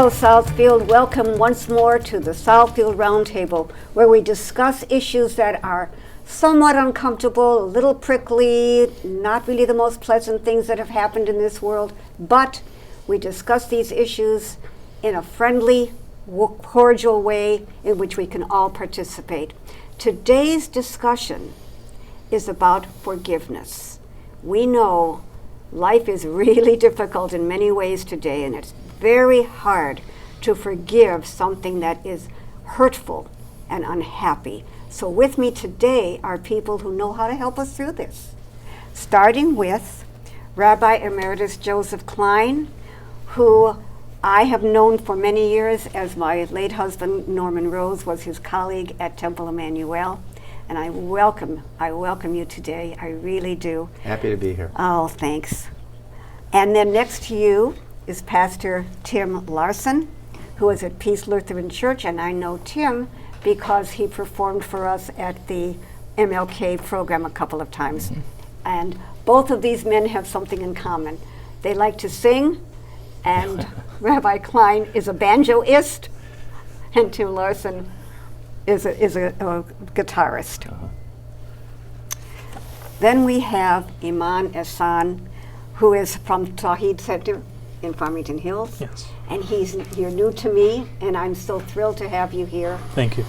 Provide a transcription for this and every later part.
Hello, Southfield. Welcome once more to the Southfield Roundtable, where we discuss issues that are somewhat uncomfortable, a little prickly, not really the most pleasant things that have happened in this world, but we discuss these issues in a friendly, cordial way in which we can all participate. Today's discussion is about forgiveness. We know life is really difficult in many ways today, and it's very hard to forgive something that is hurtful and unhappy. So with me today are people who know how to help us through this. Starting with Rabbi Emeritus Joseph Klein, who I have known for many years as my late husband Norman Rose was his colleague at Temple Emmanuel. And I welcome you today. I really do. Happy to be here. Oh, thanks. And then next to you is Pastor Tim Larson, who is at Peace Lutheran Church, and I know Tim because he performed for us at the MLK program a couple of times. Mm-hmm. And both of these men have something in common. They like to sing, and Rabbi Klein is a banjoist, and Tim Larson is a guitarist. Uh-huh. Then we have Iman Ehsan, who is from Tawhid Center in Farmington Hills. Yes. And you're new to me, and I'm so thrilled to have you here. Thank you.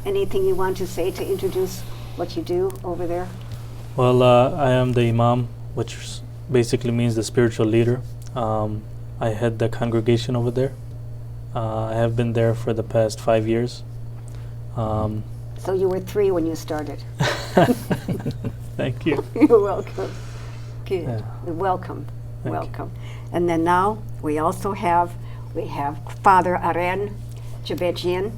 Anything you want to say to introduce what you do over there? Well, I am the imam, which basically means the spiritual leader. I head the congregation over there. I have been there for the past 5 years. So you were 3 when you started. Thank you. You're welcome. Good. Yeah. Welcome. Thank welcome. You. And then now we also have Father Aren Jabejian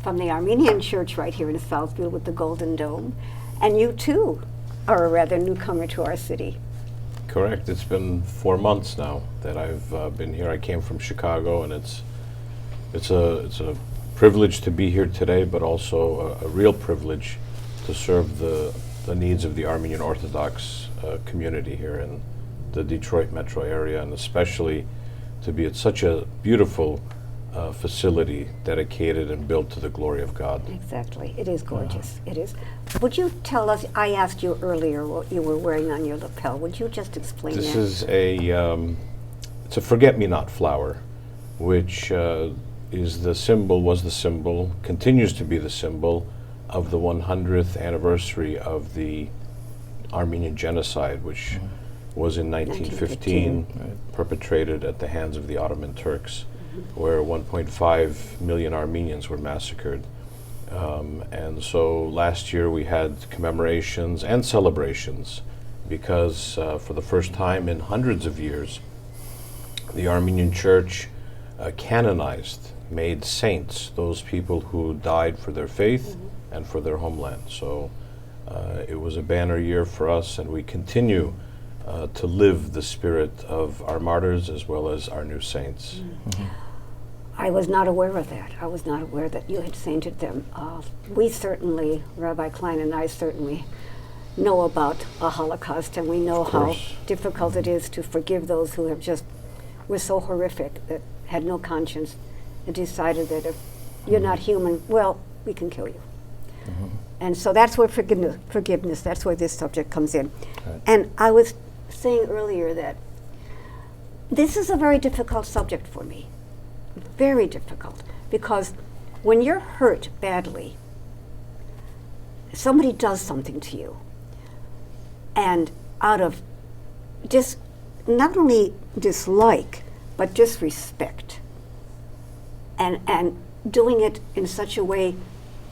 from the Armenian Church right here in Southfield with the Golden Dome. And you too are a rather newcomer to our city. Correct. It's been 4 months now that I've been here. I came from Chicago, and it's a privilege to be here today, but also a real privilege to serve the needs of the Armenian Orthodox community here in the Detroit metro area, and especially to be at such a beautiful facility dedicated and built to the glory of God. Exactly. It is gorgeous. It is. Would you tell us, I asked you earlier what you were wearing on your lapel. Would you just explain this that? This is it's a forget-me-not flower, which was the symbol, continues to be the symbol of the 100th anniversary of the Armenian genocide, which was in 1915, perpetrated at the hands of the Ottoman Turks, where 1.5 million Armenians were massacred. And so last year we had commemorations and celebrations because for the first time in hundreds of years, the Armenian Church canonized, made saints, those people who died for their faith and for their homeland. So it was a banner year for us, and we continue to live the spirit of our martyrs as well as our new saints. Mm-hmm. I was not aware of that. I was not aware that you had sainted them. We certainly, Rabbi Klein and I certainly know about a Holocaust, and we know how difficult it is to forgive those who were so horrific, that had no conscience, and decided that if you're not human, well, we can kill you. Mm-hmm. And so that's where forgiveness, that's where this subject comes in. Right. And I was saying earlier that this is a very difficult subject for me. Very difficult, because when you're hurt badly, somebody does something to you, and out of just not only dislike, but disrespect, and doing it in such a way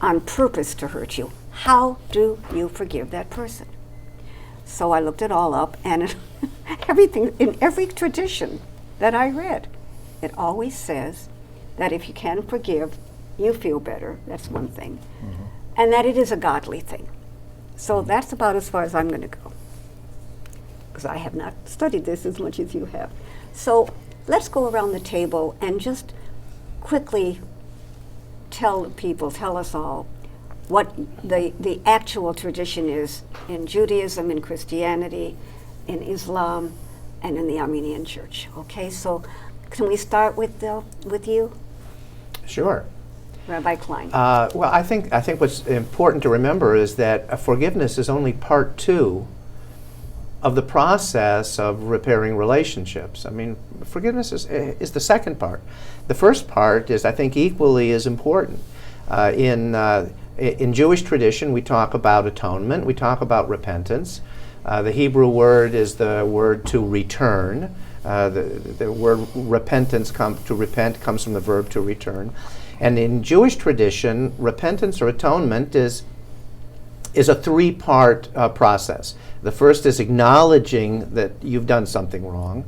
on purpose to hurt you, how do you forgive that person? So I looked it all up, and everything in every tradition that I read, it always says that if you can forgive, you feel better. That's one thing. Mm-hmm. And that it is a godly thing. So that's about as far as I'm going to go, because I have not studied this as much as you have. So let's go around the table and just quickly tell us all what the actual tradition is in Judaism, in Christianity, in Islam, and in the Armenian Church. Okay, so Can we start with you, Sure. Rabbi Klein? Well, I think what's important to remember is that forgiveness is only part two of the process of repairing relationships. I mean, forgiveness is the second part. The first part is, I think, equally as important. In Jewish tradition, we talk about atonement. We talk about repentance. The Hebrew word is the word to return. The word repentance to repent comes from the verb to return. And in Jewish tradition, repentance or atonement is a three-part process. The first is acknowledging that you've done something wrong.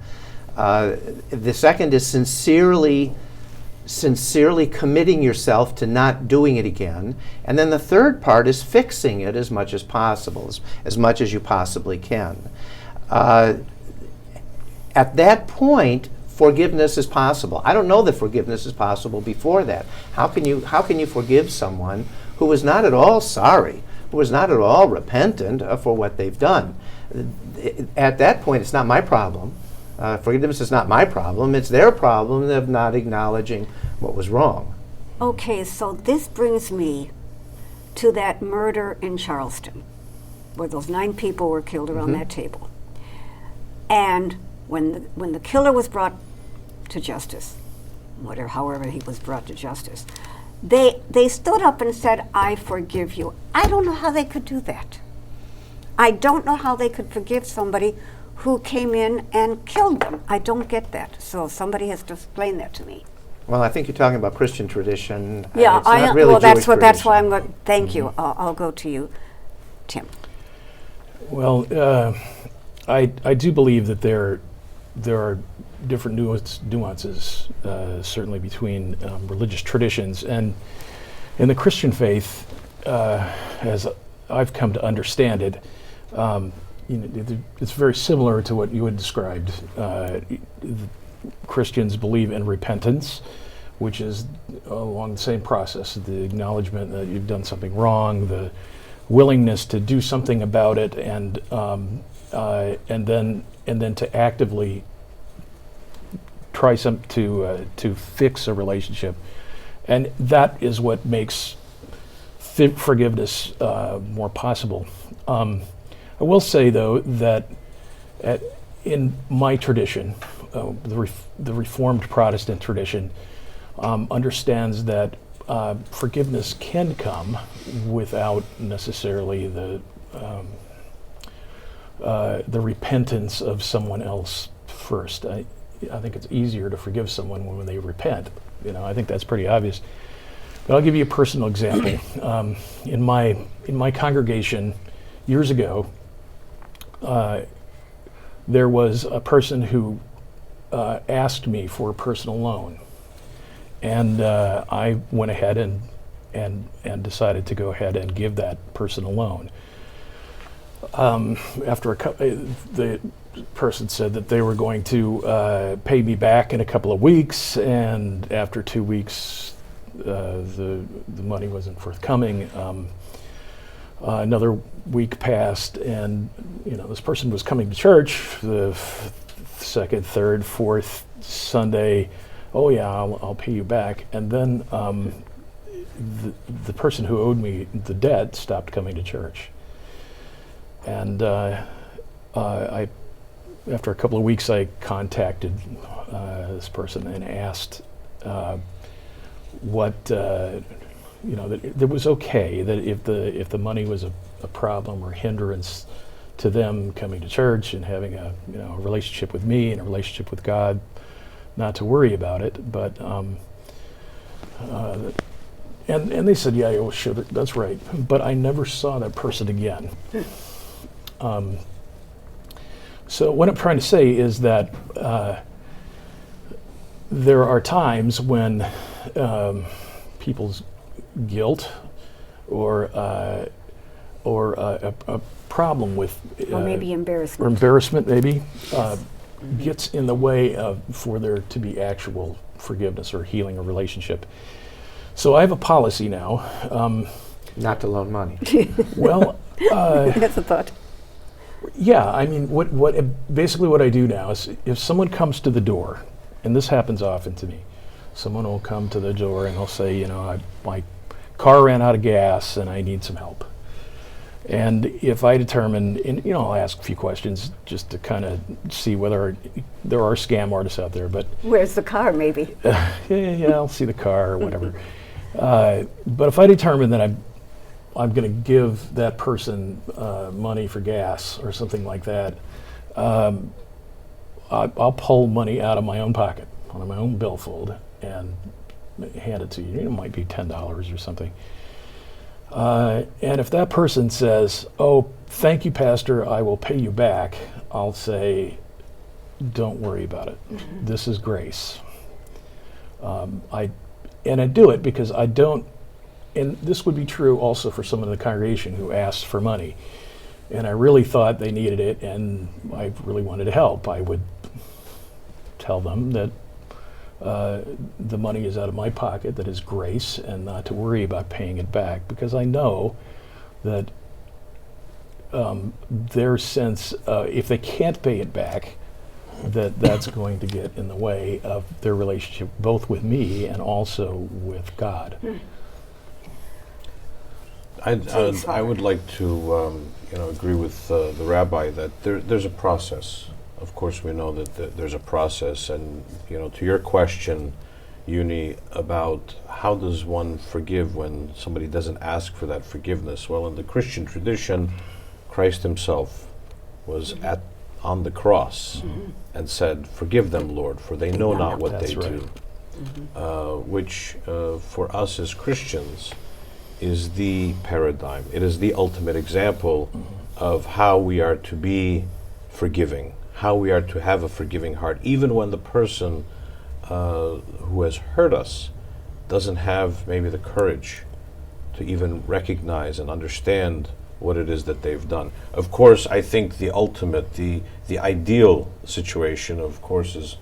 The second is sincerely committing yourself to not doing it again. And then the third part is fixing it as much as possible, as much as you possibly can. At that point, forgiveness is possible. I don't know that forgiveness is possible before that. How can you forgive someone who is not at all sorry, who is not at all repentant for what they've done? At that point, it's not my problem. Forgiveness is not my problem. It's their problem of not acknowledging what was wrong. Okay, so this brings me to that murder in Charleston, where those 9 people were killed around that table. And when the killer was brought to justice, however he was brought to justice, they stood up and said, "I forgive you." I don't know how they could do that. I don't know how they could forgive somebody who came in and killed them. I don't get that. So somebody has to explain that to me. Well, I think you're talking about Christian tradition. Yeah, it's not really that's Jewish that's why I'm tradition. going. Thank you. I'll go to you, Tim. Well, I do believe that there are different nuances, certainly between religious traditions, and in the Christian faith, as I've come to understand it, it's very similar to what you had described. Christians believe in repentance, which is along the same process: the acknowledgement that you've done something wrong, the willingness to do something about it, and then to actively try to fix a relationship, and that is what makes forgiveness more possible. I will say, though, that in my tradition, the Reformed Protestant tradition understands that forgiveness can come without necessarily the repentance of someone else first. I think it's easier to forgive someone when they repent. I think that's pretty obvious. But I'll give you a personal example. In my congregation years ago, there was a person who asked me for a personal loan, and I went ahead and decided to go ahead and give that person a loan. After the person said that they were going to pay me back in a couple of weeks, and after 2 weeks, the money wasn't forthcoming. Another week passed, and this person was coming to church the second, third, fourth Sunday. Oh yeah, I'll pay you back. And then the person who owed me the debt stopped coming to church. And after a couple of weeks, I contacted this person and asked that it was okay, that if the money was a problem or hindrance to them coming to church and having a relationship with me and a relationship with God, not to worry about it. But and they said, yeah, well, sure, that's right. But I never saw that person again. So what I'm trying to say is that there are times when people's guilt or a problem with Or maybe embarrassment. or embarrassment maybe gets in the way for there to be actual forgiveness or healing a relationship. So I have a policy now. Not to loan money. Well, That's a thought. yeah, I mean, basically what I do now is if someone comes to the door and this happens often to me. Someone will come to the door and they'll say, you know, my car ran out of gas and I need some help. And if I determine, and you know, I'll ask a few questions just to kind of see whether there are scam artists out there, but Where's the car, maybe? yeah, I'll see the car or whatever. But if I determine that I'm going to give that person money for gas or something like that, I'll pull money out of my own pocket, out of my own billfold, and hand it to you. It might be $10 or something. And if that person says, "Oh, thank you, Pastor, I will pay you back," I'll say, "Don't worry about it. This is grace." I do it because I don't, and this would be true also for someone in the congregation who asked for money, and I really thought they needed it, and I really wanted to help. I would tell them that the money is out of my pocket, that is grace, and not to worry about paying it back, because I know that their sense, if they can't pay it back, that's going to get in the way of their relationship both with me and also with God. I would like to agree with the rabbi that there's a process. Of course, we know that there's a process, and to your question, Uni, about how does one forgive when somebody doesn't ask for that forgiveness? Well, in the Christian tradition, Christ himself was on the cross and said, "Forgive them, Lord, for they know not what they do." Which for us as Christians is the paradigm. It is the ultimate example of how we are to be forgiving, how we are to have a forgiving heart, even when the person who has hurt us doesn't have maybe the courage to even recognize and understand what it is that they've done. Of course, I think the ultimate, the ideal situation, of course, is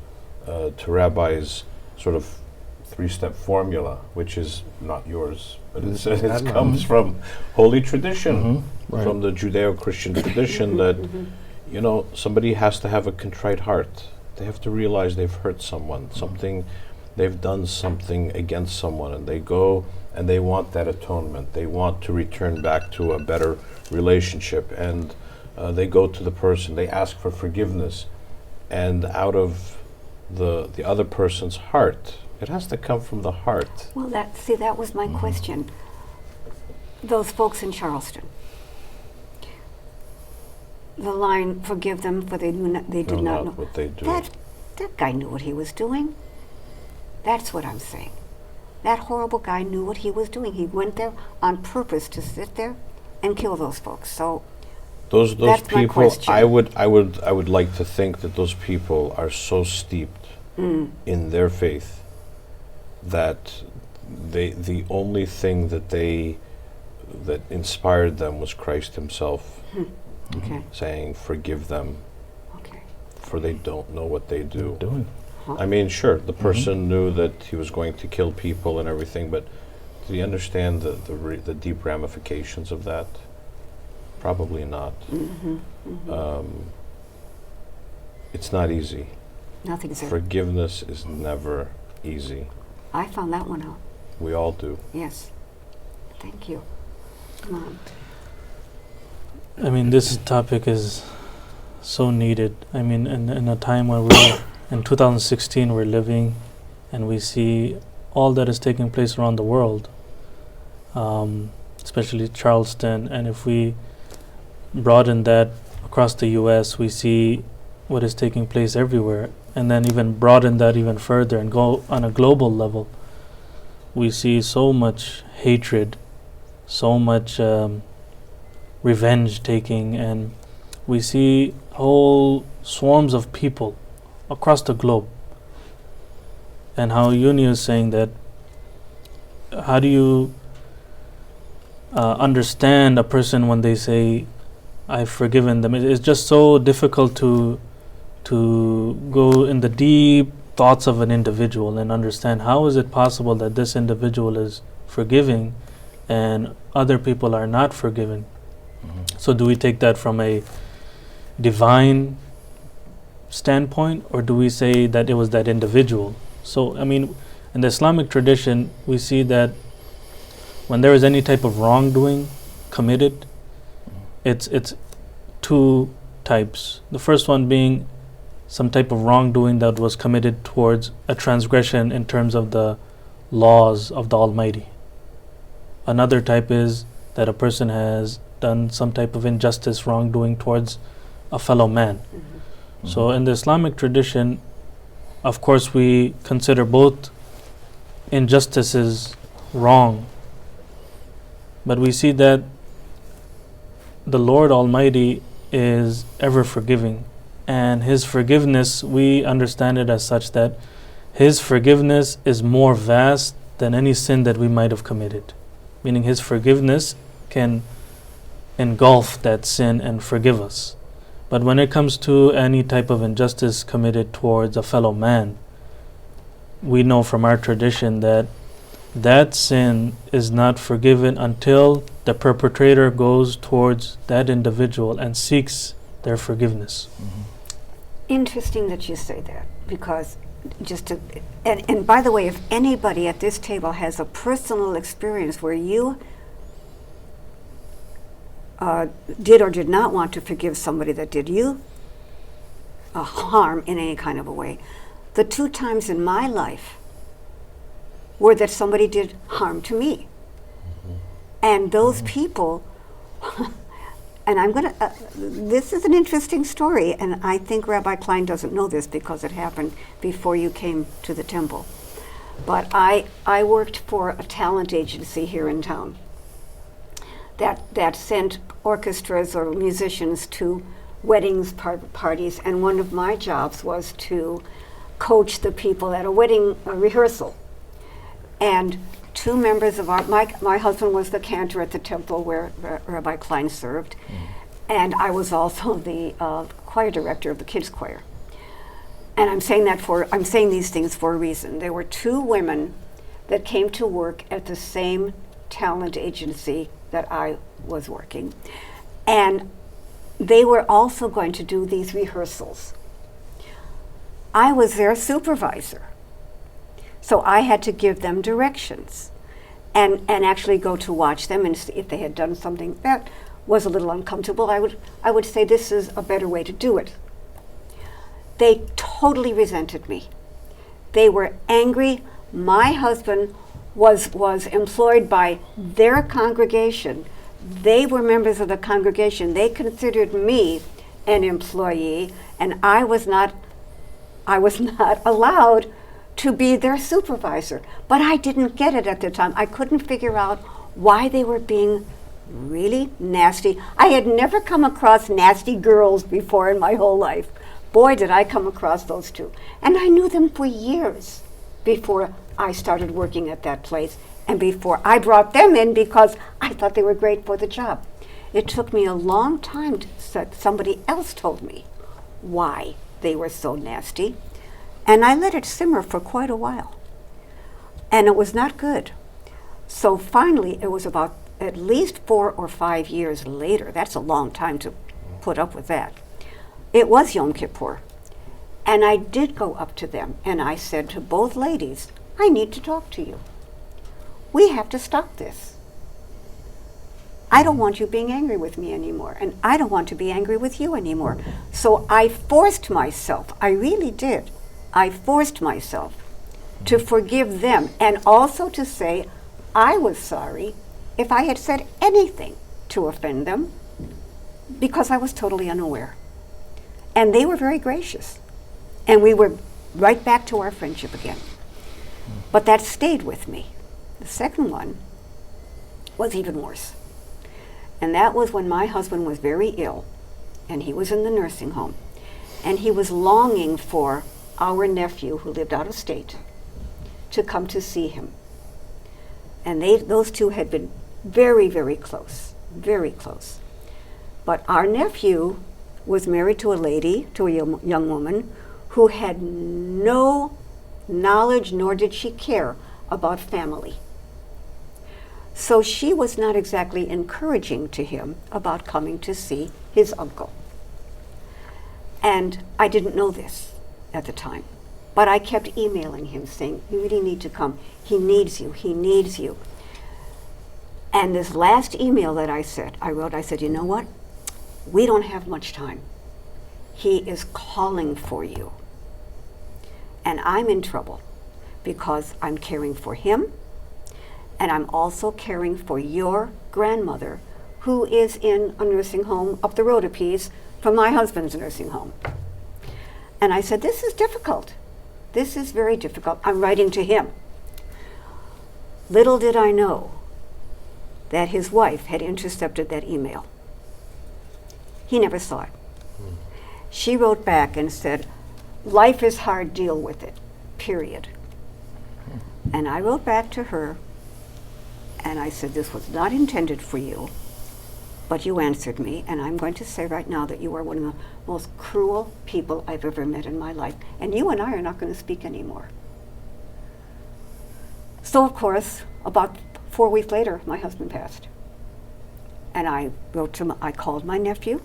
to Rabbi's sort of three-step formula, which is not yours, but it comes from holy tradition, from the Judeo-Christian tradition, that somebody has to have a contrite heart. They have to realize they've hurt someone, they've done something against someone, and they go and they want that atonement. They want to return back to a better relationship, and they go to the person, they ask for forgiveness, and out of the other person's heart, it has to come from the heart. Well, that was my question. Those folks in Charleston, the line, "Forgive them, for they did not know what they do." That guy knew what he was doing. That's what I'm saying. That horrible guy knew what he was doing. He went there on purpose to sit there and kill those folks. So those that's my people, question. I would like to think that those people are so steeped in their faith that the only thing that inspired them was Christ himself. Okay. Saying, "Forgive them, Okay. for they don't know what they do." Doing. I mean, sure, the person knew that he was going to kill people and everything, but do you understand the deep ramifications of that? Probably not. It's not easy. Nothing's ever. Forgiveness is never easy. I found that one out. We all do. Yes. Thank you. Come on. I mean, this topic is so needed. I mean, in a time when we're in 2016, we're living, and we see all that is taking place around the world, especially Charleston. And if we broaden that across the U.S., we see what is taking place everywhere. And then even broaden that even further and go on a global level, we see so much hatred, so much revenge taking, and we see whole swarms of people across the globe. And how Uni is saying that, how do you understand a person when they say, "I've forgiven them"? It's just so difficult to go in the deep thoughts of an individual and understand how is it possible that this individual is forgiving and other people are not forgiving. So do we take that from a divine standpoint, or do we say that it was that individual? So, I mean, in the Islamic tradition, we see that when there is any type of wrongdoing committed, it's two types. The first one being some type of wrongdoing that was committed towards a transgression in terms of the laws of the Almighty. Another type is that a person has done some type of injustice, wrongdoing towards a fellow man. So in the Islamic tradition, of course, we consider both injustices wrong, but we see that the Lord Almighty is ever forgiving, and His forgiveness, we understand it as such that His forgiveness is more vast than any sin that we might have committed. Meaning His forgiveness can engulf that sin and forgive us. But when it comes to any type of injustice committed towards a fellow man, we know from our tradition that that sin is not forgiven until the perpetrator goes towards that individual and seeks their forgiveness. Interesting that you say that, because and by the way, if anybody at this table has a personal experience where you did or did not want to forgive somebody that did you harm in any kind of a way, the two times in my life were that somebody did harm to me. And those people, and I'm going to, this is an interesting story, and I think Rabbi Klein doesn't know this because it happened before you came to the temple. But I worked for a talent agency here in town that sent orchestras or musicians to weddings, parties, and one of my jobs was to coach the people at a wedding rehearsal. And two members of my husband was the cantor at the temple where Rabbi Klein served, and I was also the choir director of the kids' choir. And I'm saying these things for a reason. There were two women that came to work at the same talent agency that I was working, and they were also going to do these rehearsals. I was their supervisor, so I had to give them directions and actually go to watch them, and if they had done something that was a little uncomfortable, I would say this is a better way to do it. They totally resented me. They were angry. My husband was employed by their congregation. They were members of the congregation. They considered me an employee, and I was not allowed to be their supervisor. But I didn't get it at the time. I couldn't figure out why they were being really nasty. I had never come across nasty girls before in my whole life. Boy, did I come across those two. And I knew them for years before I started working at that place, and before I brought them in because I thought they were great for the job. It took me a long time that somebody else told me why they were so nasty, and I let it simmer for quite a while. And it was not good. So finally, it was about at least 4 or 5 years later, that's a long time to put up with that. It was Yom Kippur. And I did go up to them and I said to both ladies, I need to talk to you. We have to stop this. I don't want you being angry with me anymore, and I don't want to be angry with you anymore. So I forced myself, I really did. I forced myself to forgive them and also to say I was sorry if I had said anything to offend them, because I was totally unaware. And they were very gracious. And we were right back to our friendship again. But that stayed with me. The second one was even worse. And that was when my husband was very ill, and he was in the nursing home. And he was longing for our nephew, who lived out of state, to come to see him. And those two had been very, very close, very close. But our nephew was married to a lady, to a young woman, who had no knowledge, nor did she care about family. So she was not exactly encouraging to him about coming to see his uncle. And I didn't know this at the time. But I kept emailing him saying, you really need to come. He needs you. He needs you. And this last email that I wrote, I said, you know what? We don't have much time. He is calling for you. And I'm in trouble because I'm caring for him, and I'm also caring for your grandmother, who is in a nursing home up the road a piece from my husband's nursing home. And I said, this is difficult. This is very difficult. I'm writing to him. Little did I know that his wife had intercepted that email. He never saw it. She wrote back and said, life is hard, deal with it, period. And I wrote back to her, and I said, this was not intended for you, but you answered me, and I'm going to say right now that you are one of the most cruel people I've ever met in my life, and you and I are not going to speak anymore. So, of course, about 4 weeks later, my husband passed. And I called my nephew,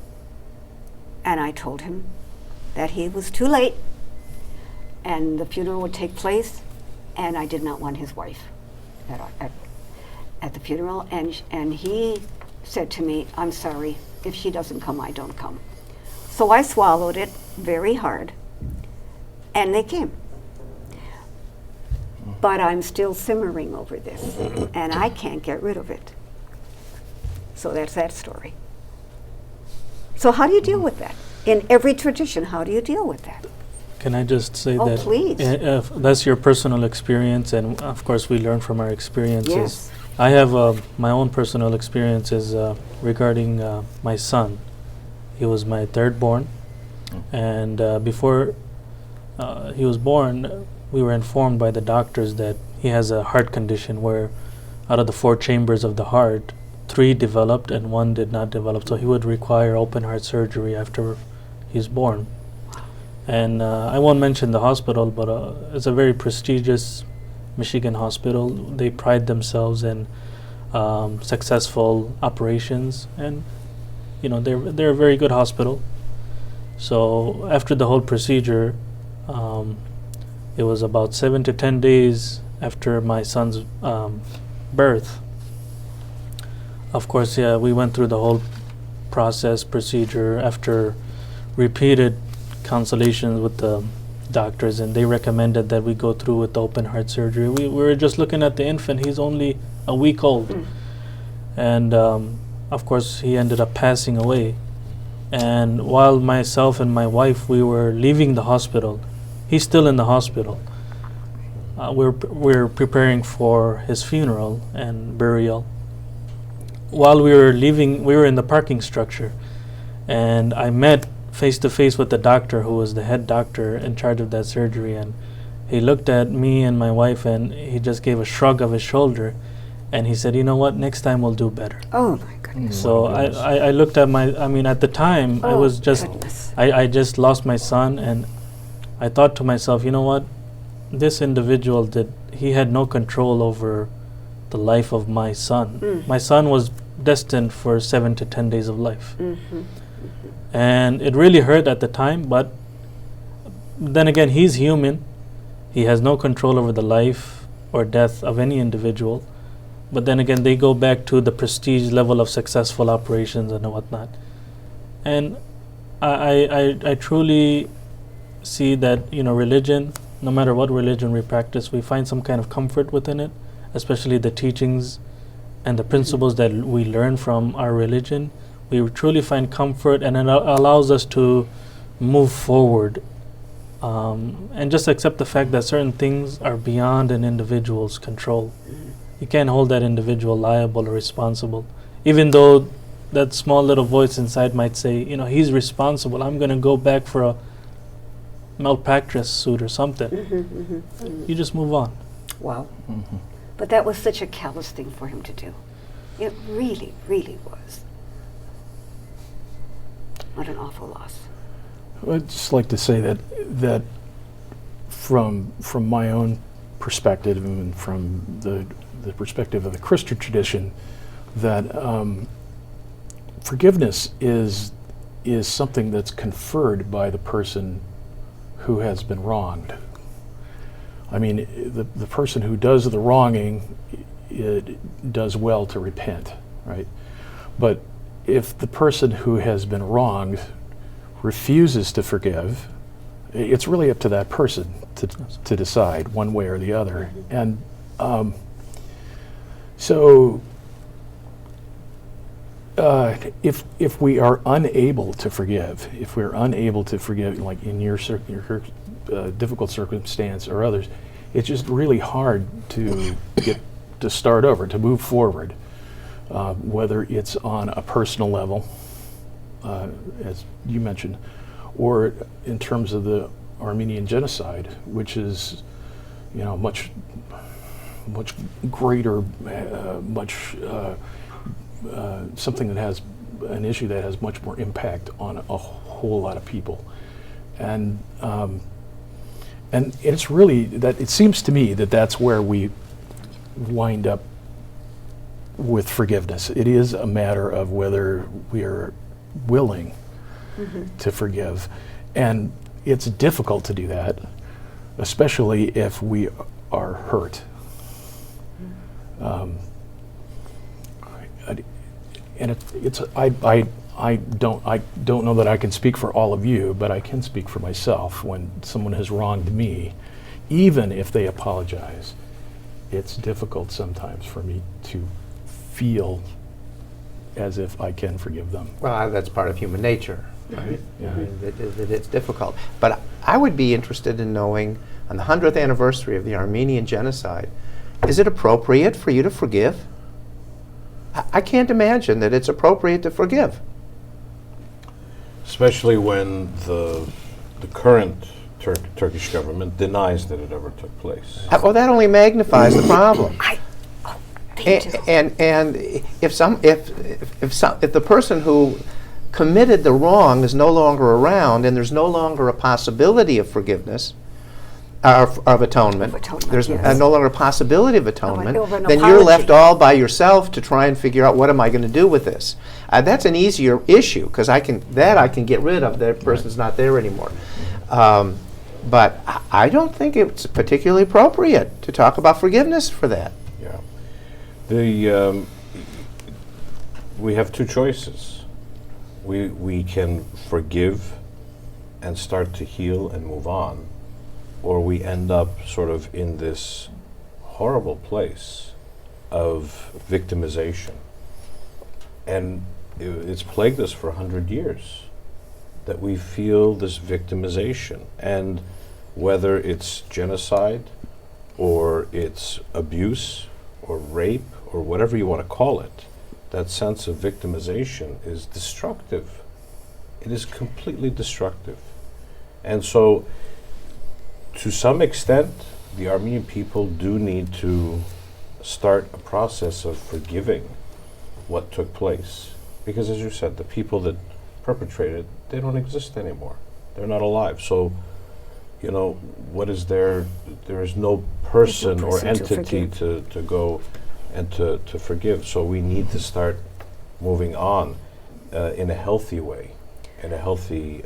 and I told him that he was too late, and the funeral would take place, and I did not want his wife at the funeral. And he said to me, I'm sorry, if she doesn't come, I don't come. So I swallowed it very hard, and they came. But I'm still simmering over this, and I can't get rid of it. So that's that story. So how do you deal with that? In every tradition, how do you deal with that? Can I just say Oh, that please. If that's your personal experience, and of course we learn from our experiences. Yes. I have my own personal experiences regarding my son. He was my third born, and before he was born, we were informed by the doctors that he has a heart condition where out of the 4 chambers of the heart, 3 developed and 1 did not develop. So he would require open heart surgery after he's born. And I won't mention the hospital, but it's a very prestigious Michigan hospital. They pride themselves in successful operations, and they're a very good hospital. So after the whole procedure, it was about 7 to 10 days after my son's birth. Of course, we went through the whole procedure after repeated consultations with the doctors, and they recommended that we go through with the open heart surgery. We were just looking at the infant. He's only a week old. And of course, he ended up passing away. And while myself and my wife, we were leaving the hospital, he's still in the hospital. We're preparing for his funeral and burial. While we were leaving, we were in the parking structure, and I met face to face with the doctor who was the head doctor in charge of that surgery, and he looked at me and my wife, and he just gave a shrug of his shoulder, and he said, you know what, next time we'll do better. Oh my goodness. So I looked at at the time, I was just, goodness. I just lost my son, and I thought to myself, you know what, this individual he had no control over the life of my son. My son was destined for 7 to 10 days of life. And it really hurt at the time, but then again, he's human. He has no control over the life or death of any individual. But then again, they go back to the prestige level of successful operations and whatnot. And I truly see that, religion, no matter what religion we practice, we find some kind of comfort within it, especially the teachings and the principles that we learn from our religion. We truly find comfort, and it allows us to move forward and just accept the fact that certain things are beyond an individual's control. You can't hold that individual liable or responsible, even though that small little voice inside might say, he's responsible. I'm going to go back for a malpractice suit or something. You just move on. Wow. But that was such a callous thing for him to do. It really, really was. What an awful loss. I'd just like to say that from my own perspective and from the perspective of the Christian tradition, that forgiveness is is something that's conferred by the person who has been wronged. I mean, the person who does the wronging, it does well to repent, right? But if the person who has been wronged refuses to forgive, it's really up to that person to decide one way or the other. And so if we are unable to forgive, if we're unable to forgive, like in your difficult circumstance or others, it's just really hard to get to start over, to move forward, whether it's on a personal level, as you mentioned, or in terms of the Armenian genocide, which is, you know, much greater, something that has an issue that has much more impact on a whole lot of people, and it's really that it seems to me that that's where we wind up with forgiveness. It is a matter of whether we are willing to forgive, and it's difficult to do that, especially if we are hurt. And I don't know that I can speak for all of you, but I can speak for myself. When someone has wronged me, even if they apologize, it's difficult sometimes for me to feel as if I can forgive them. Well, that's part of human nature, right? Yeah. I mean, it's difficult. But I would be interested in knowing, on the 100th anniversary of the Armenian genocide, is it appropriate for you to forgive? I can't imagine that it's appropriate to forgive. Especially when the current Turkish government denies that it ever took place. Well, that only magnifies the problem. They do. And if the person who committed the wrong is no longer around, and there's no longer a possibility of forgiveness, of atonement, there's yes. no longer a possibility of atonement, Over an then you're left apology. all by yourself to try and figure out, what am I going to do with this? That's an easier issue, because I can get rid of. That person's not there anymore. But I don't think it's particularly appropriate to talk about forgiveness for that. Yeah. We have two choices. We can forgive and start to heal and move on, or we end up sort of in this horrible place of victimization. And it's plagued us for 100 years, that we feel this victimization. And whether it's genocide, or it's abuse, or rape, or whatever you want to call it, that sense of victimization is destructive. It is completely destructive. And so, to some extent, the Armenian people do need to start a process of forgiving what took place. Because, as you said, the people that perpetrated, they don't exist anymore. They're not alive. So, you know, what is there? There is no person or entity to go and to forgive. So we need to start moving on in a healthy way, in a healthy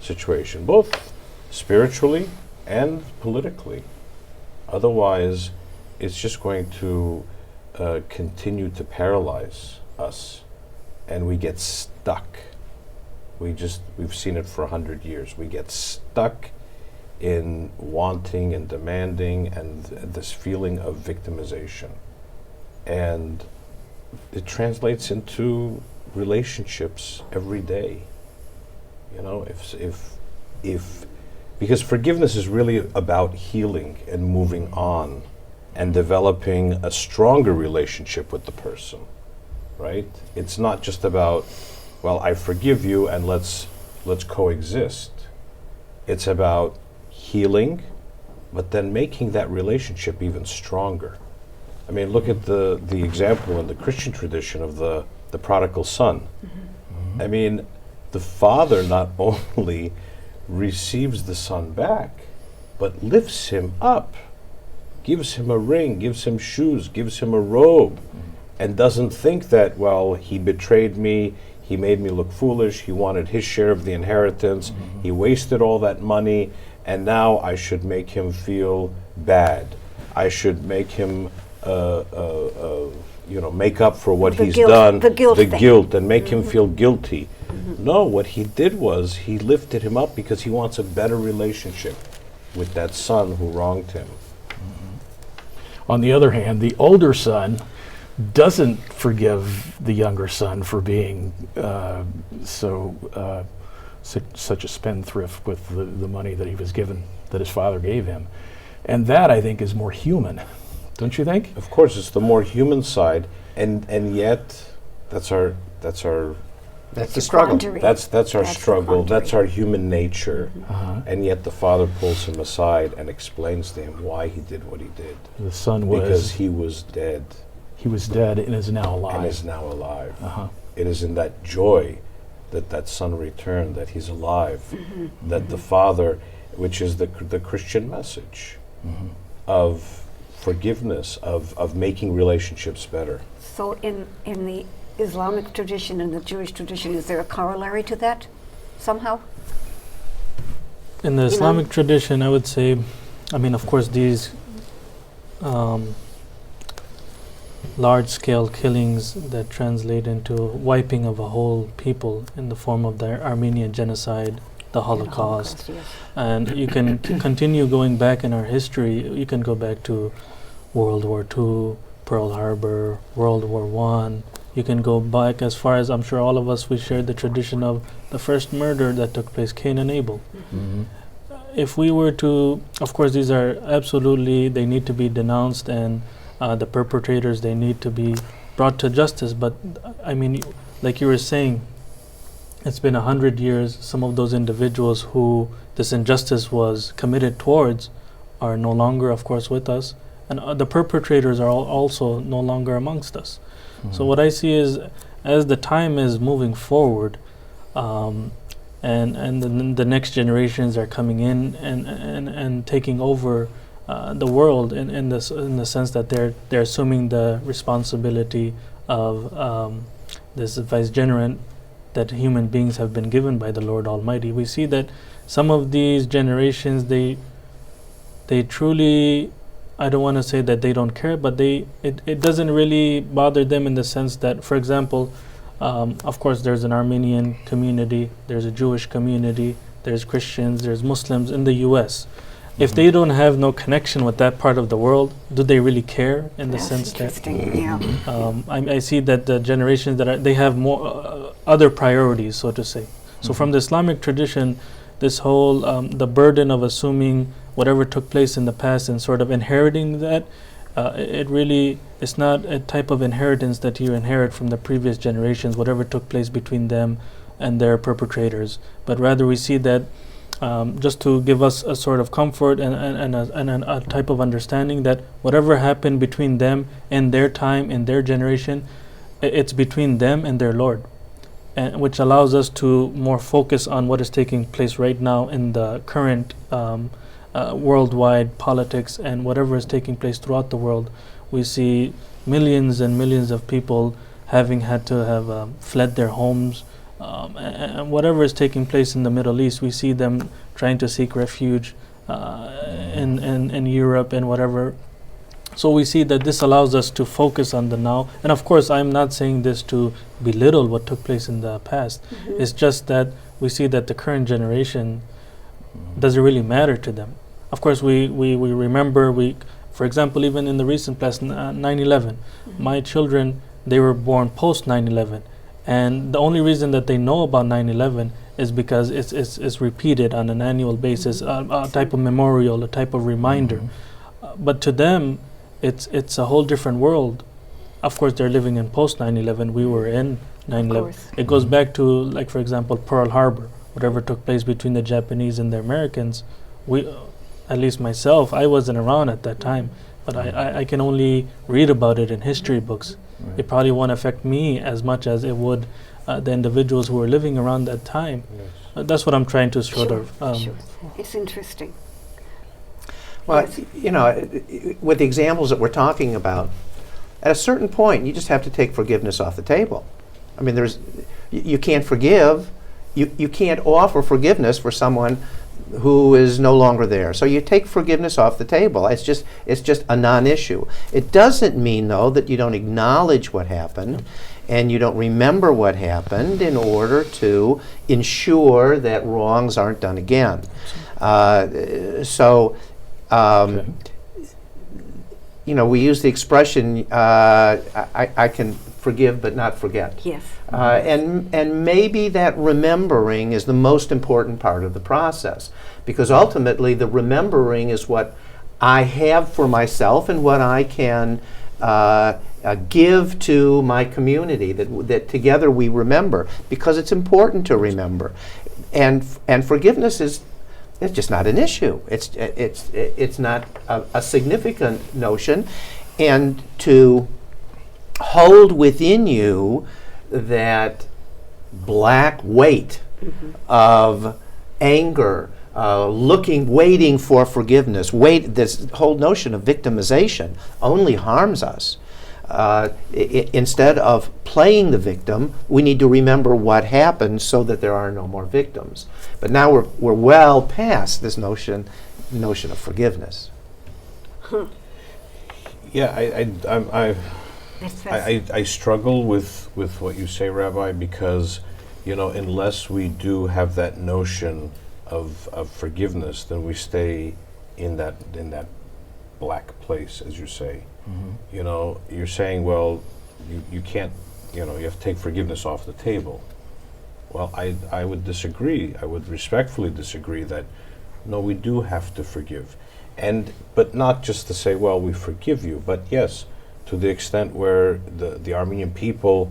situation, both spiritually and politically. Otherwise, it's just going to continue to paralyze us, and we get stuck. We've seen it for 100 years. We get stuck in wanting and demanding and this feeling of victimization. And it translates into relationships every day. You know, if because forgiveness is really about healing and moving on and developing a stronger relationship with the person, right? It's not just about, well, I forgive you and let's coexist. It's about healing, but then making that relationship even stronger. I mean, look at the example in the Christian tradition of the prodigal son. Mm-hmm. I mean, the father not only receives the son back, but lifts him up, gives him a ring, gives him shoes, gives him a robe, and doesn't think that, well, he betrayed me, He made me look foolish. He wanted his share of the inheritance. He wasted all that money, and now I should make him feel bad. I should make him, make up for what The he's guilt- done, the guilt thing. guilt, and make him feel guilty. No, what he did was he lifted him up because he wants a better relationship with that son who wronged him. On the other hand, the older son doesn't forgive the younger son for being such a spendthrift with the money that he was given, that his father gave him. And that, I think, is more human, don't you think? Of course, it's the more human side, and yet that's our That's the struggle. Quandary. That's our That's the struggle. That's quandary. our human nature. Uh-huh. And yet the father pulls him aside and explains to him why he did what he did. The son Because he was dead he was dead and is now alive. and is now alive. Uh-huh. It is in that joy that that son returned, that he's alive, that the father, which is the Christian message of forgiveness, of making relationships better. So in the Islamic tradition and the Jewish tradition, is there a corollary to that somehow? In the Islamic tradition, I would say, of course, these large-scale killings that translate into wiping of a whole people in the form of the Armenian genocide, the Holocaust. Yes. And you can continue going back in our history. You can go back to World War II, Pearl Harbor, World War I. You can go back as far as, I'm sure all of us, we shared the tradition of the first murder that took place, Cain and Abel. Mhm. If we were to, of course, these are absolutely, they need to be denounced, and the perpetrators, they need to be brought to justice. But like you were saying, it's been 100 years. Some of those individuals who this injustice was committed towards are no longer, of course, with us, and the perpetrators are also no longer amongst us. So what I see is, as the time is moving forward, and the next generations are coming in and taking over the world in the sense that they're assuming the responsibility of this vicegerent that human beings have been given by the Lord Almighty. We see that some of these generations, they truly, I don't want to say that they don't care, but it doesn't really bother them in the sense that, for example, of course, there's an Armenian community, there's a Jewish community, there's Christians, there's Muslims in the U.S. If they don't have no connection with that part of the world, do they really care in the That's sense that interesting. Yeah. I see that the generations they have more other priorities, so to say. So from the Islamic tradition, this whole the burden of assuming whatever took place in the past and sort of inheriting that, it's not a type of inheritance that you inherit from the previous generations, whatever took place between them and their perpetrators, but rather we see that just to give us a sort of comfort and a type of understanding that whatever happened between them in their time, in their generation, it's between them and their Lord, and which allows us to more focus on what is taking place right now in the current worldwide politics and whatever is taking place throughout the world. We see millions and millions of people having had to have fled their homes, and whatever is taking place in the Middle East, we see them trying to seek refuge in Europe and whatever. So we see that this allows us to focus on the now. And of course, I'm not saying this to belittle what took place in the past. It's just that we see that the current generation doesn't really matter to them. Of course, we remember, for example, even in the recent past, 9/11, my children, they were born post 9/11. And the only reason that they know about 9/11 is because it's repeated on an annual basis, a type of memorial, a type of reminder. But to them, it's a whole different world. Of course, they're living in post 9/11. We were in 9/11. It goes back to, like, for example, Pearl Harbor, whatever took place between the Japanese and the Americans. At least myself, I wasn't around at that time, but I can only read about it in history books. Right. It probably won't affect me as much as it would the individuals who were living around that time. That's what I'm trying to sort of. Sure. It's interesting. Well, Yes. with the examples that we're talking about, at a certain point, you just have to take forgiveness off the table. I mean, You can't forgive. You can't offer forgiveness for someone who is no longer there. So you take forgiveness off the table. It's just a non-issue. It doesn't mean, though, that you don't acknowledge what happened and you don't remember what happened in order to ensure that wrongs aren't done again. You know, we use the expression, I can forgive but not forget. Yes. And maybe that remembering is the most important part of the process, because ultimately the remembering is what I have for myself and what I can give to my community, that together we remember, because it's important to remember. And forgiveness is, it's just not an issue. It's not a significant notion, and to hold within you that black weight of anger, waiting for forgiveness. This whole notion of victimization only harms us. Instead of playing the victim, we need to remember what happened so that there are no more victims. But now we're well past this notion of forgiveness. Yeah, I struggle with what you say, Rabbi, because, you know, unless we do have that notion of forgiveness, then we stay in that black place, as you say. Mm-hmm. You know, you're saying, well, you can't, you know, you have to take forgiveness off the table. Well, I would disagree. I would respectfully disagree that, no, we do have to forgive. But not just to say, well, we forgive you, but yes, to the extent where the Armenian people,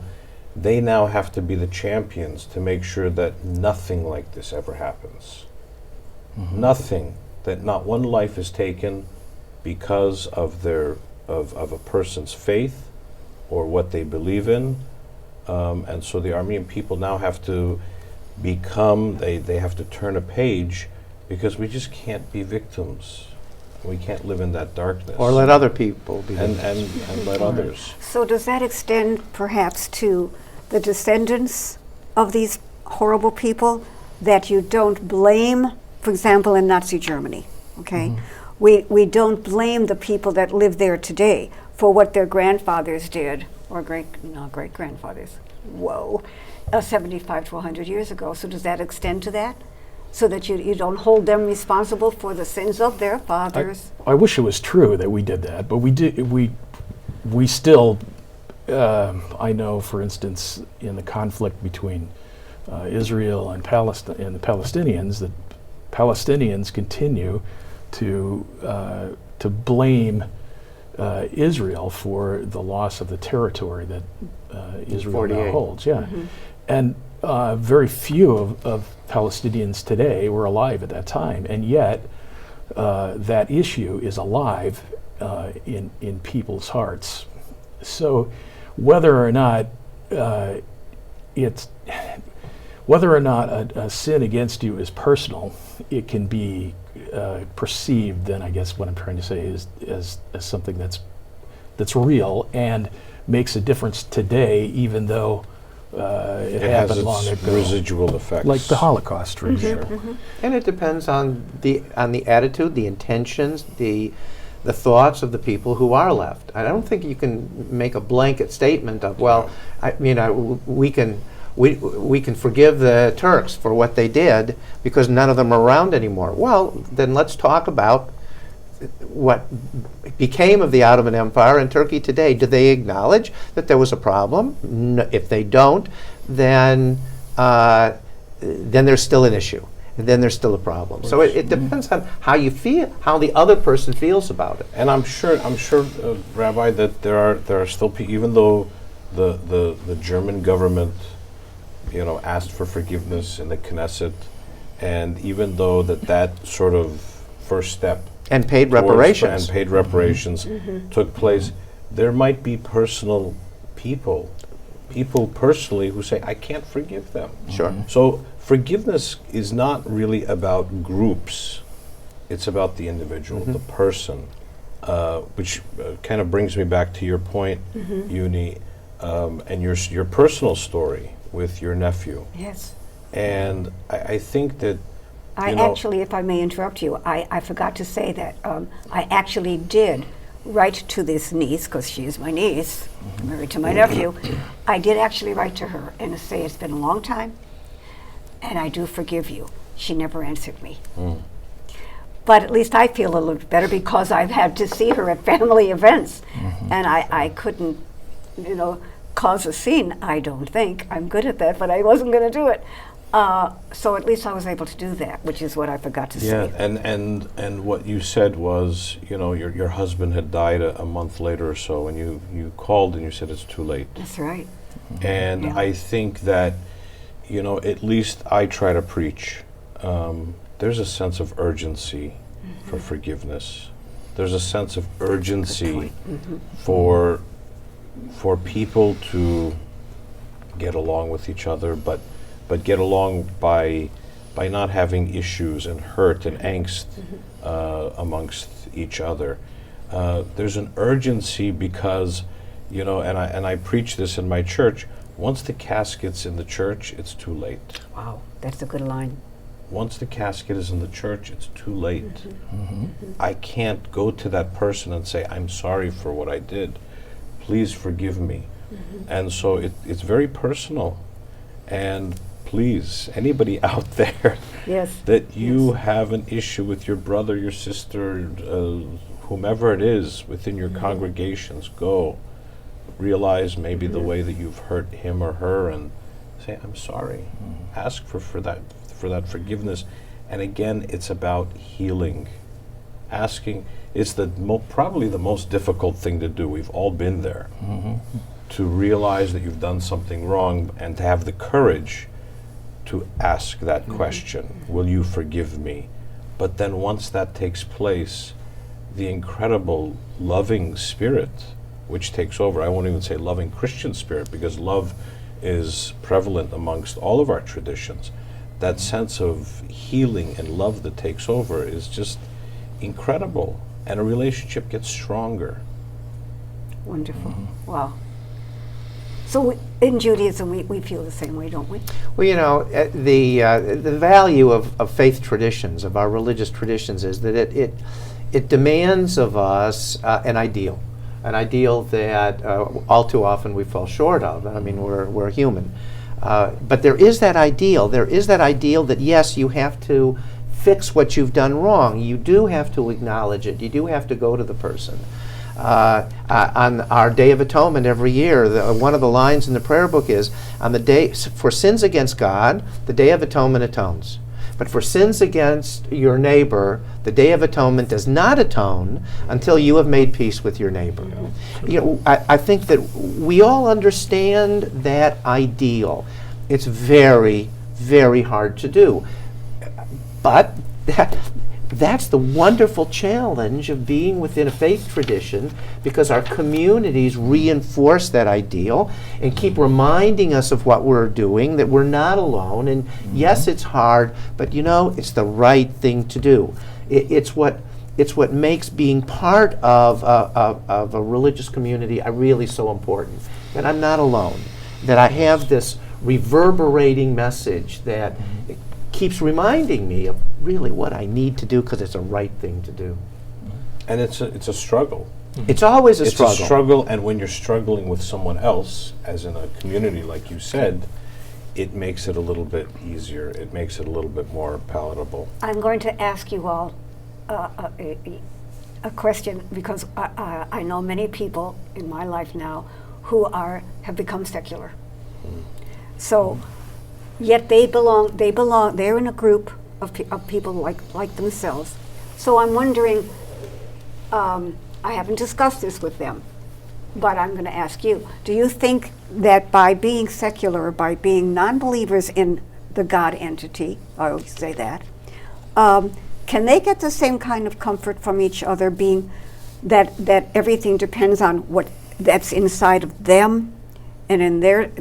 they now have to be the champions to make sure that nothing like this ever happens. Mm-hmm. Nothing, that not one life is taken because of of a person's faith or what they believe in. And so the Armenian people now have to become, they have to turn a page, because we just can't be victims. We can't live in that darkness. Or let other people be and let others. So does that extend perhaps to the descendants of these horrible people, that you don't blame, for example, in Nazi Germany, okay? Mm-hmm. We don't blame the people that live there today for what their grandfathers did, or great-grandfathers, 75 to 100 years ago. So does that extend to that? So that you don't hold them responsible for the sins of their fathers? I wish it was true that we did that, but we still, I know, for instance, in the conflict between Israel and the Palestinians, that Palestinians continue to blame Israel for the loss of the territory that Israel now holds. Yeah, mm-hmm. And very few of Palestinians today were alive at that time, and yet that issue is alive in people's hearts. So whether or not a sin against you is personal, it can be perceived, then I guess what I'm trying to say is as something that's real and makes a difference today, even though it happened long ago. Residual effects, like the Holocaust, for example. Mm-hmm. And it depends on the attitude, the intentions, the thoughts of the people who are left. I don't think you can make a blanket statement of, well, we can forgive the Turks for what they did because none of them are around anymore. Well, then let's talk about what became of the Ottoman Empire and Turkey today. Do they acknowledge that there was a problem? No, if they don't, then there's still an issue. And then there's still a problem. So it depends on how you feel, how the other person feels about it. And I'm sure, Rabbi, that there are still people, even though the German government, asked for forgiveness in the Knesset, and even though that sort of first step and paid reparations took place, there might be people personally who say, I can't forgive them. Sure. So forgiveness is not really about groups. It's about the individual, the person, which kind of brings me back to your point, Uni, and your personal story. with your nephew. Yes. And I think that, I actually, if I may interrupt you, I forgot to say that I actually did write to this niece, because she is my niece, married to my nephew. I did actually write to her and say it's been a long time, and I do forgive you. She never answered me. But at least I feel a little better because I've had to see her at family events, and I couldn't, cause a scene, I don't think. I'm good at that, but I wasn't going to do it. So at least I was able to do that, which is what I forgot to say. And what you said was, your husband had died a month later or so, and you called and you said it's too late. That's right. And Yeah. I think that, at least I try to preach. There's a sense of urgency for forgiveness. There's a sense of urgency for people to get along with each other, but get along by not having issues and hurt and angst amongst each other. There's an urgency because, and I preach this in my church, once the casket's in the church, it's too late. Wow, that's a good line. Once the casket is in the church, it's too late. I can't go to that person and say, I'm sorry for what I did. Please forgive me. And so it's very personal. And please, anybody out there that you have an issue with your brother, your sister, whomever it is within your congregations, go. Realize maybe the way that you've hurt him or her and say, I'm sorry. Ask for that forgiveness. And again, it's about healing. Asking, it's probably the most difficult thing to do. We've all been there. To realize that you've done something wrong and to have the courage to ask that question, will you forgive me? But then once that takes place, the incredible loving spirit which takes over, I won't even say loving Christian spirit, because love is prevalent amongst all of our traditions. That sense of healing and love that takes over is just incredible, and a relationship gets stronger. Wonderful. Wow. So in Judaism, we feel the same way, don't we? Well, the value of faith traditions, of our religious traditions, is that it demands of us an ideal that all too often we fall short of. I mean, we're human. But there is that ideal. There is that ideal that, yes, you have to fix what you've done wrong. You do have to acknowledge it. You do have to go to the person. On our Day of Atonement every year, one of the lines in the prayer book is, on the day for sins against God, the Day of Atonement atones. But for sins against your neighbor, the Day of Atonement does not atone until you have made peace with your neighbor. I think that we all understand that ideal. It's very, very hard to do. But that's the wonderful challenge of being within a faith tradition, because our communities reinforce that ideal and keep reminding us of what we're doing, that we're not alone. And yes, it's hard, but it's the right thing to do. It's what makes being part of a religious community really so important, that I'm not alone, that I have this reverberating message that keeps reminding me of really what I need to do, because it's a right thing to do. And it's a struggle. It's always a struggle. It's a struggle, and when you're struggling with someone else, as in a community like you said, it makes it a little bit easier. It makes it a little bit more palatable. I'm going to ask you all a question, because I know many people in my life now who have become secular. So, yet they're in a group of people like themselves. So I'm wondering, I haven't discussed this with them, but I'm going to ask you, do you think that by being secular, by being non-believers in the God entity, I always say that, can they get the same kind of comfort from each other, being that everything depends on what that's inside of them and in their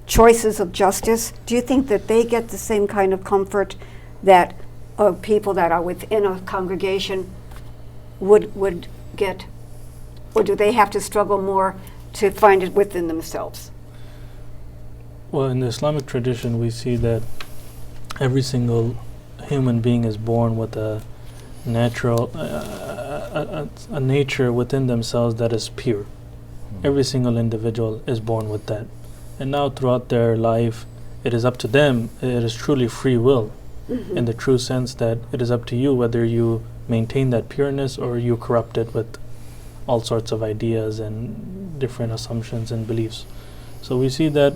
choices of justice? Do you think that they get the same kind of comfort that people that are within a congregation would get, or do they have to struggle more to find it within themselves? Well, in the Islamic tradition, we see that every single human being is born with a natural, a nature within themselves that is pure. Every single individual is born with that. And now throughout their life, it is up to them. It is truly free will, in the true sense that it is up to you whether you maintain that pureness or you corrupt it with all sorts of ideas and different assumptions and beliefs. So we see that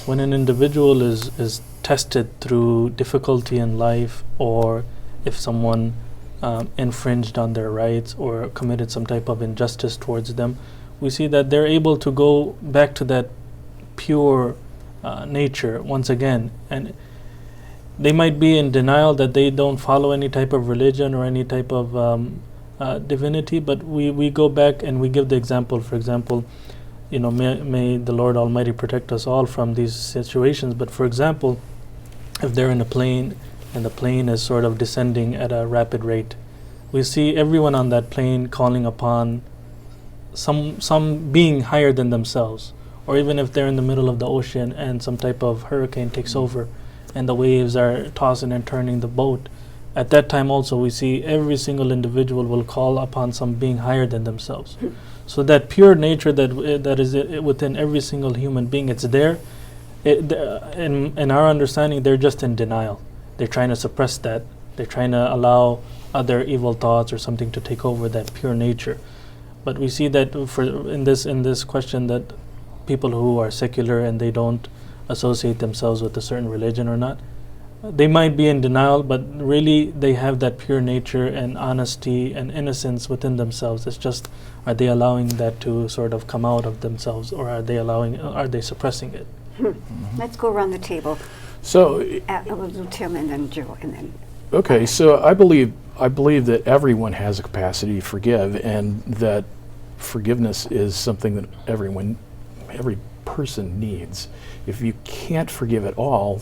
when an individual is tested through difficulty in life, or if someone infringed on their rights or committed some type of injustice towards them, we see that they're able to go back to that pure nature once again. And they might be in denial that they don't follow any type of religion or any type of divinity, but we go back and we give the example. For example, may the Lord Almighty protect us all from these situations. But for example, if they're in a plane and the plane is sort of descending at a rapid rate, we see everyone on that plane calling upon some being higher than themselves. Or even if they're in the middle of the ocean and some type of hurricane takes over and the waves are tossing and turning the boat, at that time also we see every single individual will call upon some being higher than themselves. So that pure nature that is within every single human being, it's there. In our understanding, they're just in denial. They're trying to suppress that. They're trying to allow other evil thoughts or something to take over that pure nature. But we see that in this question, that people who are secular and they don't associate themselves with a certain religion or not, they might be in denial, but really they have that pure nature and honesty and innocence within themselves. It's just, are they allowing that to sort of come out of themselves, or are they suppressing it? Let's go around the table. So, We'll do Tim and then Joe and then. okay, so I believe that everyone has a capacity to forgive, and that forgiveness is something that every person needs. If you can't forgive at all,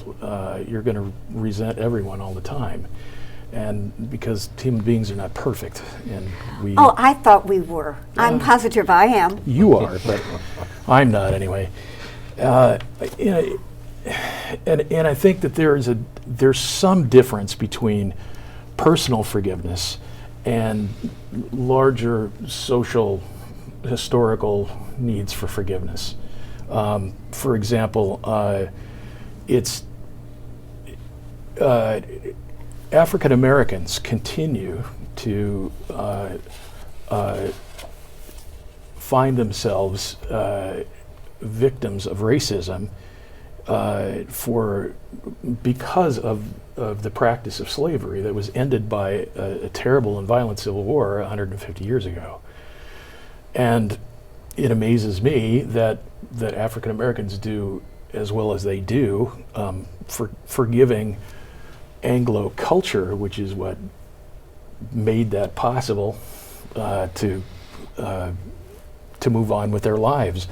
you're going to resent everyone all the time, and because human beings are not perfect, and we. Oh, I thought we were. I'm positive I am. You are, but I'm not anyway. And I think that there's some difference between personal forgiveness and larger social, historical needs for forgiveness. For example, African Americans continue to find themselves victims of racism because of the practice of slavery that was ended by a terrible and violent civil war 150 years ago. And it amazes me that African Americans do as well as they do for forgiving Anglo culture, which is what made that possible to move on with their lives.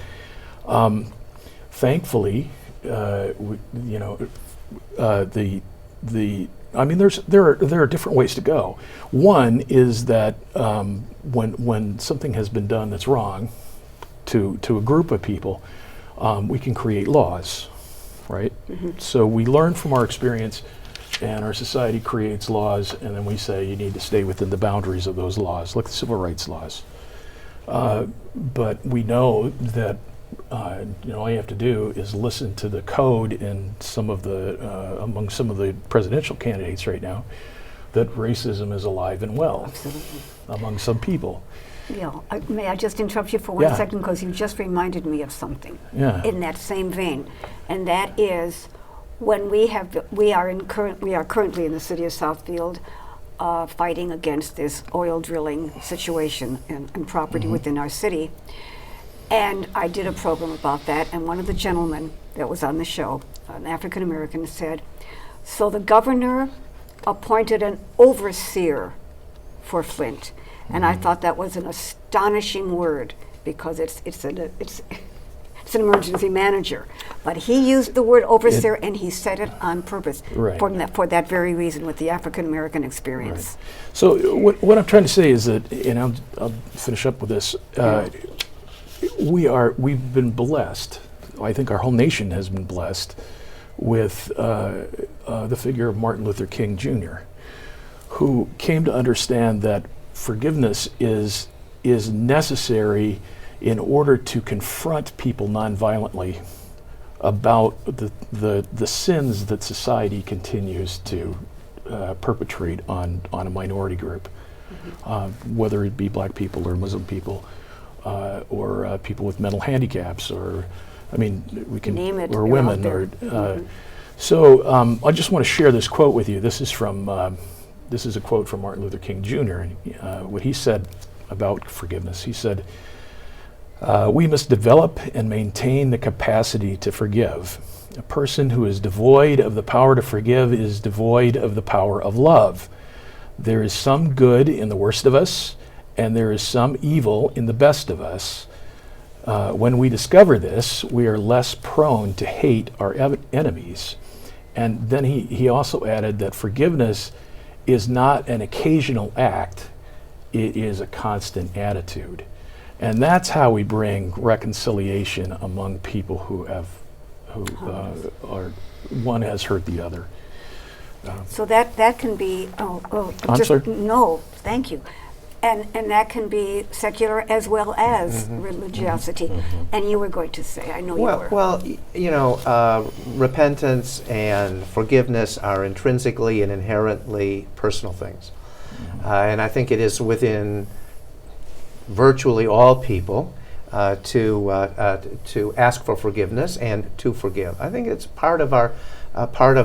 Thankfully, there are different ways to go. One is that when something has been done that's wrong to a group of people, we can create laws, right? Mm-hmm. So we learn from our experience, and our society creates laws, and then we say you need to stay within the boundaries of those laws, like the civil rights laws. But we know that all you have to do is listen to the code in some of the among some of the presidential candidates right now, that racism is alive and well. Absolutely. Among some people. Yeah, may I just interrupt you for 1 second, because you just reminded me of something in that same vein, and that is when we are currently in the city of Southfield fighting against this oil drilling situation and property within our city. And I did a program about that, and one of the gentlemen that was on the show, an African American, said, so the governor appointed an overseer for Flint. And I thought that was an astonishing word, because it's an emergency manager. But he used the word overseer, and he said it on purpose for that very reason, with the African American experience. Right. So what I'm trying to say is that, and I'll finish up with this, we've been blessed. I think our whole nation has been blessed with the figure of Martin Luther King Jr., who came to understand that forgiveness is necessary in order to confront people nonviolently about the sins that society continues to perpetrate on a minority group, whether it be black people or Muslim people, or people with mental handicaps, or we can name it, or they're women, out there. or so. I just want to share this quote with you. This is a quote from Martin Luther King Jr. And what he said about forgiveness. He said, "We must develop and maintain the capacity to forgive. A person who is devoid of the power to forgive is devoid of the power of love. There is some good in the worst of us, and there is some evil in the best of us. When we discover this, we are less prone to hate our enemies." And then he also added that forgiveness is not an occasional act, it is a constant attitude. And that's how we bring reconciliation among people who are one has hurt the other. So that can be, I'm sorry? No, thank you. And that can be secular as well as religiosity. And you were going to say, I know you were. Well, repentance and forgiveness are intrinsically and inherently personal things. And I think it is within virtually all people to ask for forgiveness and to forgive. I think it's part of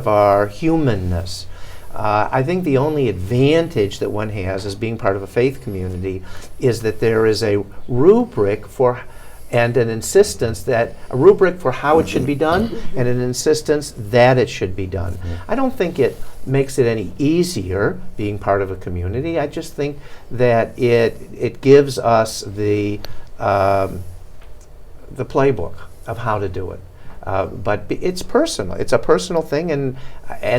our humanness. I think the only advantage that one has as being part of a faith community is that there is a rubric and an insistence that a rubric for how it should be done and an insistence that it should be done. I don't think it makes it any easier being part of a community. I just think that it gives us the playbook of how to do it. But it's personal. It's a personal thing, and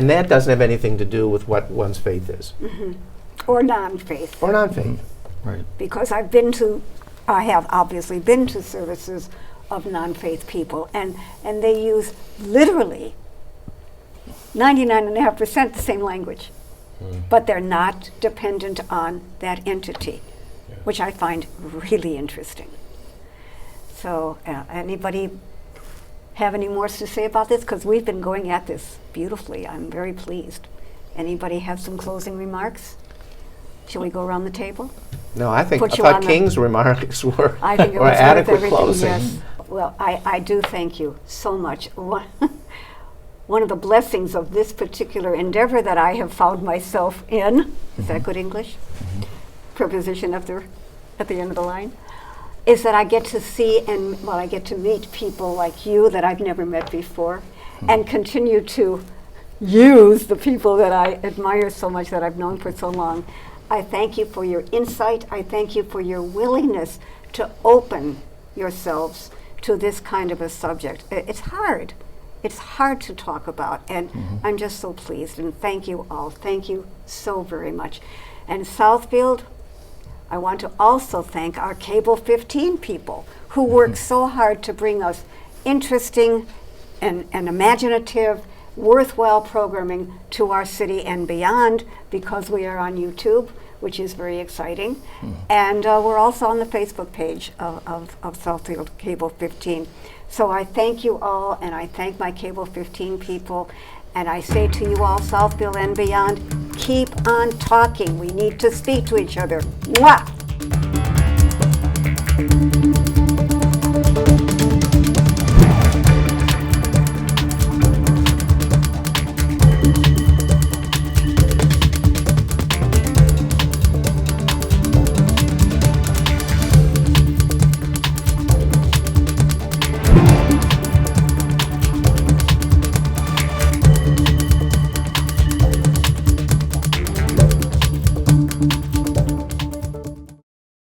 that doesn't have anything to do with what one's faith is. Or non-faith. Or non-faith. Right. Because I have obviously been to services of non-faith people, and they use literally 99.5% the same language, but they're not dependent on that entity, which I find really interesting. So anybody have any more to say about this? Because we've been going at this beautifully. I'm very pleased. Anybody have some closing remarks? Shall we go around the table? No, I Put you thought on the- King's remarks were I think it were was worth adequate everything, closing. yes. Well, I do thank you so much. One of the blessings of this particular endeavor that I have found myself in, is that good English? Preposition at the end of the line, is that I get to see I get to meet people like you that I've never met before, and continue to use the people that I admire so much, that I've known for so long. I thank you for your insight. I thank you for your willingness to open yourselves to this kind of a subject. It's hard. It's hard to talk about, and I'm just so pleased, and thank you all. Thank you so very much. And Southfield, I want to also thank our Cable 15 people who work so hard to bring us interesting and imaginative, worthwhile programming to our city and beyond, because we are on YouTube, which is very exciting. And we're also on the Facebook page of Southfield Cable 15. So I thank you all, and I thank my Cable 15 people, and I say to you all, Southfield and beyond, keep on talking. We need to speak to each other. Mwah!